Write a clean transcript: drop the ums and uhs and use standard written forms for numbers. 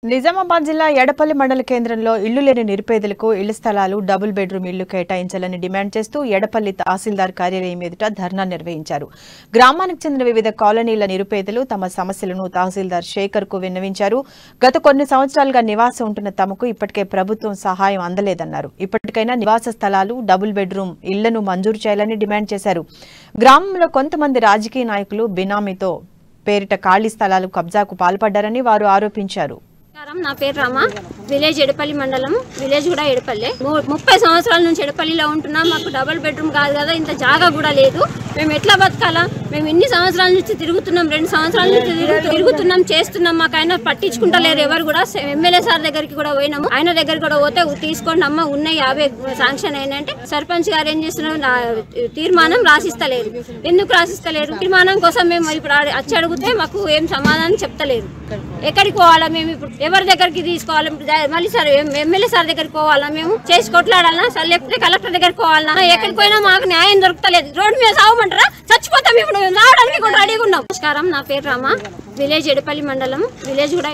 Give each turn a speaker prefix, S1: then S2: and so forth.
S1: నిజామాబాద్ జిల్లా ఎడపల్లి మండల కేంద్రంలో ఇళ్లు లేని నిరుపేదలకు ఇళ్ల స్థలాలు డబుల్ బెడ్రూమ్ ఇళ్లు కేటాయించాలని డిమాండ్ చేస్తూ ఎడపల్లి తహసీల్దార్ కార్యాలయం ఎదుట ధర్నా నిర్వహించారు. గ్రామానికి చెందిన వివిధ కాలనీల నిరుపేదలు తమ సమస్యలను తహసీల్దార్ శేఖర్ కు విన్నవించారు. గత కొన్ని సంవత్సరాలుగా నివాసం ఉంటున్న తమకు ఇప్పటికే ప్రభుత్వం సహాయం అందలేదన్నారు. ఇప్పటికైనా నివాస స్థలాలు డబుల్ బెడ్రూమ్ ఇళ్లను మంజూరు చేయాలని డిమాండ్ చేశారు. గ్రామంలో కొంతమంది రాజకీయ నాయకులు బినామీతో పేరిట ఖాళీ స్థలాలు కబ్జాకు పాల్పడ్డారని వారు ఆరోపించారు.
S2: నా పేరు రామ, విలేజ్ ఎడపల్లి మండలం, విలేజ్ కూడా ఎడపల్లి. 30 సంవత్సరాల నుంచి ఎడపల్లిలో ఉంటున్నాం. మాకు డబుల్ బెడ్రూమ్ కాదు కదా, ఇంత జాగా కూడా లేదు. మేము ఎట్లా బతకాలా? మేము ఇన్ని సంవత్సరాల నుంచి తిరుగుతున్నాం, 2 సంవత్సరాల నుంచి తిరుగుతున్నాం, చేస్తున్నాం. మాకు ఆయన పట్టించుకుంటలేరు ఎవరు కూడా. ఎమ్మెల్యే సార్ దగ్గరికి కూడా పోయినాము. ఆయన దగ్గరికి కూడా పోతే తీసుకోండి అమ్మ, ఉన్నాయి 50 శాంక్షన్ అయినంటే సర్పంచ్ గారు ఏం చేస్తున్నారు, తీర్మానం రాసిస్తలేరు. ఎందుకు రాసిస్తలేరు? తీర్మానం కోసం మేము ఇప్పుడు వచ్చి అడిగితే మాకు ఏం సమాధానం చెప్తలేరు. ఎక్కడికి పోవాలా మేము? ఇప్పుడు ఎవరి దగ్గరికి తీసుకోవాలి? మళ్ళీ సార్ ఎమ్మెల్యే సార్ దగ్గరికి పోవాలా? మేము చేసి కొట్లాడాలన్నా సార్, లేకపోతే కలెక్టర్ దగ్గరికి పోవాలన్నా? ఎక్కడికి పోయినా మాకు న్యాయం దొరుకుతలేదు. రోడ్డు మీద సాగమంటారా? చచ్చిపోతాం. ఇప్పుడు రావడానికి కూడా రెడీగా ఉన్నాం. నమస్కారం, నా పేరు రామ, విలేజ్ ఎడపల్లి మండలం, విలేజ్ కూడా